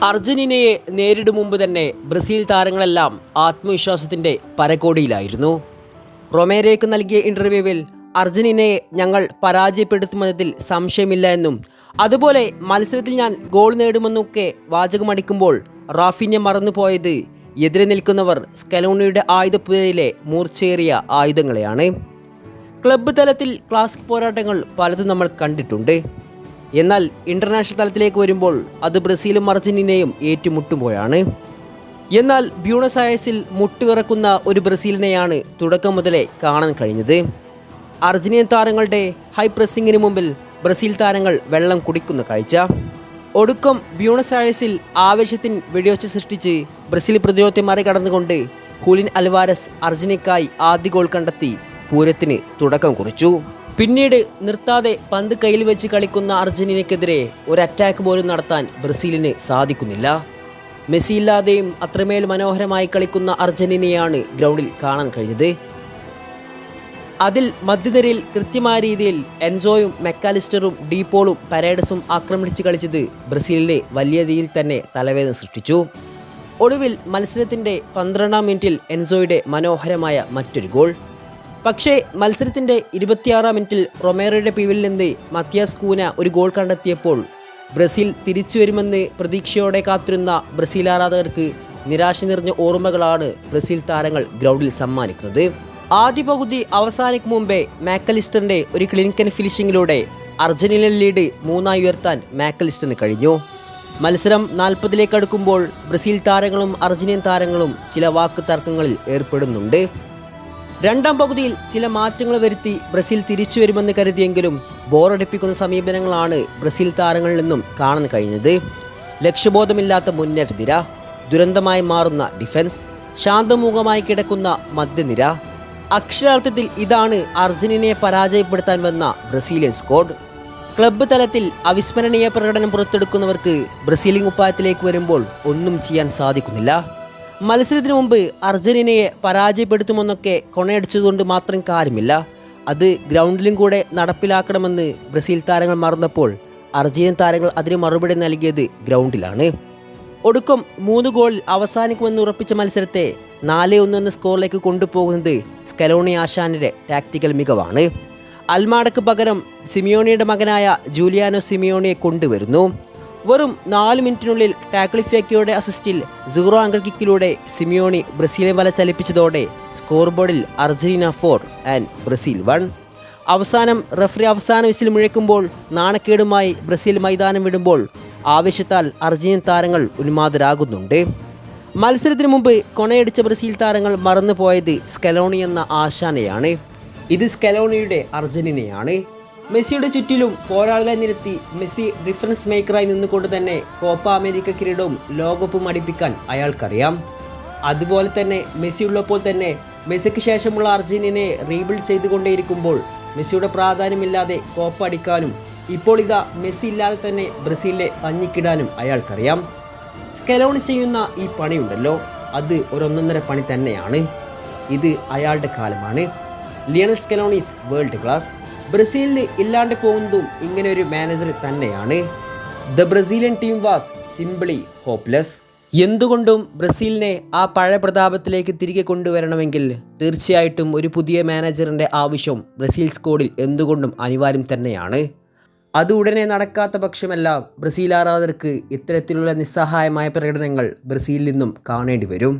അർജന്റീനയെ നേരിടും മുമ്പ് തന്നെ ബ്രസീൽ താരങ്ങളെല്ലാം ആത്മവിശ്വാസത്തിൻ്റെ പരകോടിയിലായിരുന്നു. റൊമേരോയ്ക്ക് നൽകിയ ഇൻ്റർവ്യൂവിൽ അർജന്റീനയെ ഞങ്ങൾ പരാജയപ്പെടുത്തുമെന്നതിൽ സംശയമില്ല എന്നും അതുപോലെ മത്സരത്തിൽ ഞാൻ ഗോൾ നേടുമെന്നൊക്കെ വാചകമടിക്കുമ്പോൾ റാഫിഞ്ഞ മറന്നുപോയത് എതിരെ നിൽക്കുന്നവർ സ്കലോണിയുടെ ആയുധപ്പുരയിലെ മൂർച്ചയേറിയ ആയുധങ്ങളെയാണ്. ക്ലബ്ബ് തലത്തിൽ ക്ലാസിക് പോരാട്ടങ്ങൾ പലതും നമ്മൾ കണ്ടിട്ടുണ്ട്. എന്നാൽ ഇൻ്റർനാഷണൽ തലത്തിലേക്ക് വരുമ്പോൾ അത് ബ്രസീലും അർജന്റീനയും ഏറ്റുമുട്ടുമ്പോഴാണ്. എന്നാൽ ബ്യൂണസ് അയേഴ്സിൽ മുട്ടുവിറക്കുന്ന ഒരു ബ്രസീലിനെയാണ് തുടക്കം മുതലേ കാണാൻ കഴിഞ്ഞത്. അർജന്റീൻ താരങ്ങളുടെ ഹൈ പ്രസ്സിങ്ങിന് മുമ്പിൽ ബ്രസീൽ താരങ്ങൾ വെള്ളം കുടിക്കുന്ന കാഴ്ച. ഒടുക്കം ബ്യൂണസ് അയേഴ്സിൽ ആവേശത്തിന് വെടിയൊച്ച സൃഷ്ടിച്ച് ബ്രസീൽ പ്രതിരോധത്തെ മറികടന്നുകൊണ്ട് ഹൂലിൻ അൽവാരസ് അർജന്റീനയ്ക്കായി ആദ്യ ഗോൾ കണ്ടെത്തി പൂരത്തിന് തുടക്കം കുറിച്ചു. പിന്നീട് നിർത്താതെ പന്ത് കയ്യിൽ വെച്ച് കളിക്കുന്ന അർജന്റീനയ്ക്കെതിരെ ഒരു അറ്റാക്ക് പോലും നടത്താൻ ബ്രസീലിന് സാധിക്കുന്നില്ല. മെസ്സി ഇല്ലാതെയും അത്രമേൽ മനോഹരമായി കളിക്കുന്ന അർജന്റീനയാണ് ഗ്രൗണ്ടിൽ കാണാൻ കഴിഞ്ഞത്. അതിൽ മധ്യനിരയിൽ കൃത്യമായ രീതിയിൽ എൻസോയും മെക്കാലിസ്റ്ററും ഡീപോളും പരേഡസും ആക്രമിച്ച് കളിച്ചത് ബ്രസീലിനെ വലിയ രീതിയിൽ തന്നെ തലവേദന സൃഷ്ടിച്ചു. ഒടുവിൽ മത്സരത്തിൻ്റെ 12-ാം മിനിറ്റിൽ എൻസോയുടെ മനോഹരമായ മറ്റൊരു ഗോൾ. പക്ഷേ മത്സരത്തിൻ്റെ 26-ാം മിനിറ്റിൽ റൊമേറോയുടെ പിവിൽ നിന്ന് മത്തിയാസ് കൂന ഒരു ഗോൾ കണ്ടെത്തിയപ്പോൾ ബ്രസീൽ തിരിച്ചു വരുമെന്ന് പ്രതീക്ഷയോടെ കാത്തിരുന്ന ബ്രസീൽ ആരാധകർക്ക് നിരാശ നിറഞ്ഞ ഓർമ്മകളാണ് ബ്രസീൽ താരങ്ങൾ ഗ്രൗണ്ടിൽ സമ്മാനിക്കുന്നത്. ആദ്യ പകുതി അവസാനിക്കും മുമ്പേ മാക്കലിസ്റ്ററിൻ്റെ ഒരു ക്ലിനിക്കൽ ഫിനിഷിങ്ങിലൂടെ അർജന്റീന ലീഡ് 3-ആയി ഉയർത്താൻ മാക്കലിസ്റ്ററിന് കഴിഞ്ഞു. മത്സരം 40-ലേക്ക് അടുക്കുമ്പോൾ ബ്രസീൽ താരങ്ങളും അർജന്റീൻ താരങ്ങളും ചില വാക്ക് തർക്കങ്ങളിൽ ഏർപ്പെടുന്നുണ്ട്. രണ്ടാം പകുതിയിൽ ചില മാറ്റങ്ങൾ വരുത്തി ബ്രസീൽ തിരിച്ചു വരുമെന്ന് കരുതിയെങ്കിലും ബോറടിപ്പിക്കുന്ന സമീപനങ്ങളാണ് ബ്രസീൽ താരങ്ങളിൽ നിന്നും കാണാൻ കഴിഞ്ഞത്. ലക്ഷ്യബോധമില്ലാത്ത മുന്നേറ്റനിര, ദുരന്തമായി മാറുന്ന ഡിഫൻസ്, ശാന്തമുഖമായി കിടക്കുന്ന മധ്യനിര. അക്ഷരാർത്ഥത്തിൽ ഇതാണ് അർജന്റീനയെ പരാജയപ്പെടുത്താൻ വന്ന ബ്രസീലിയൻ സ്ക്വാഡ്. ക്ലബ്ബ് തലത്തിൽ അവിസ്മരണീയ പ്രകടനം പുറത്തെടുക്കുന്നവർക്ക് ബ്രസീലിയൻ കുപ്പായത്തിലേക്ക് വരുമ്പോൾ ഒന്നും ചെയ്യാൻ സാധിക്കുന്നില്ല. മത്സരത്തിന് മുമ്പ് അർജന്റീനയെ പരാജയപ്പെടുത്തുമെന്നൊക്കെ കൊണയടിച്ചതുകൊണ്ട് മാത്രം കാര്യമില്ല, അത് ഗ്രൗണ്ടിലും കൂടെ നടപ്പിലാക്കണമെന്ന് ബ്രസീൽ താരങ്ങൾ മറന്നപ്പോൾ അർജന്റീൻ താരങ്ങൾ അതിന് മറുപടി നൽകിയത് ഗ്രൗണ്ടിലാണ്. ഒടുക്കം 3 ഗോൾ അവസാനിക്കുമെന്ന് ഉറപ്പിച്ച മത്സരത്തെ 4-1 എന്ന സ്കോറിലേക്ക് കൊണ്ടുപോകുന്നത് സ്കലോണി ആശാന്റെ ടാക്ടിക്കൽ മികവാണ്. അൽമാഡയ്ക്ക് പകരം സിമിയോണിയുടെ മകനായ ജൂലിയാനോ സിമിയോണിയെ കൊണ്ടുവരുന്നു. വെറും 4 മിനിറ്റിനുള്ളിൽ ടാക്ലിഫേക്കയുടെ അസിസ്റ്റിൽ 0 ആംഗിൾ കിക്കിലൂടെ സിമിയോണി ബ്രസീലിനെ വല ചലിപ്പിച്ചതോടെ സ്കോർ ബോർഡിൽ അർജന്റീന 4 ആൻഡ് ബ്രസീൽ 1. അവസാനം റഫറി അവസാന വിസിൽ മുഴക്കുമ്പോൾ നാണക്കേടുമായി ബ്രസീൽ മൈതാനം വിടുമ്പോൾ ആവേശത്താൽ അർജന്റീൻ താരങ്ങൾ ഉന്മാദരാകുന്നുണ്ട്. മത്സരത്തിന് മുമ്പ് കൊണയടിച്ച ബ്രസീൽ താരങ്ങൾ മറന്നുപോയത് സ്കലോണി എന്ന ആശാനെയാണ്. ഇത് സ്കലോണിയുടെ അർജന്റീനയാണ്. മെസ്സിയുടെ ചുറ്റിലും പോരാളികളെ നിരത്തി മെസ്സി ഡിഫറൻസ് മേക്കറായി നിന്നുകൊണ്ട് തന്നെ കോപ്പ അമേരിക്ക കിരീടവും ലോകകപ്പും അടിപ്പിക്കാൻ അയാൾക്കറിയാം. അതുപോലെ തന്നെ മെസ്സി ഉള്ളപ്പോൾ തന്നെ മെസ്സിക്ക് ശേഷമുള്ള അർജന്റീനയെ റീബിൽഡ് ചെയ്തുകൊണ്ടേയിരിക്കുമ്പോൾ മെസ്സിയുടെ പ്രാധാന്യമില്ലാതെ കോപ്പ അടിക്കാനും ഇപ്പോൾ ഇതാ മെസ്സി ഇല്ലാതെ തന്നെ ബ്രസീലിനെ പഞ്ഞിക്കിടാനും അയാൾക്കറിയാം. സ്കലോണി ചെയ്യുന്ന ഈ പണിയുണ്ടല്ലോ, അത് ഒരൊന്നൊന്നര പണി തന്നെയാണ്. ഇത് അയാളുടെ കാലമാണ്. Lionel Scaloni's world class. ബ്രസീലിന് ഇല്ലാണ്ട് പോകുന്നതും ഇങ്ങനെ ഒരു മാനേജർ തന്നെയാണ്. The Brazilian team was simply hopeless. എന്തുകൊണ്ടും ബ്രസീലിനെ ആ പഴയ പ്രതാപത്തിലേക്ക് തിരികെ കൊണ്ടുവരണമെങ്കിൽ തീർച്ചയായിട്ടും ഒരു പുതിയ മാനേജറിൻ്റെ ആവശ്യം ബ്രസീൽ സ്ക്വാഡിൽ എന്തുകൊണ്ടും അനിവാര്യം തന്നെയാണ്. അത് ഉടനെ നടക്കാത്ത പക്ഷമെല്ലാം ബ്രസീൽ ആരാധകർക്ക് ഇത്തരത്തിലുള്ള നിസ്സഹായമായ പ്രകടനങ്ങൾ ബ്രസീലിൽ നിന്നും കാണേണ്ടി വരും.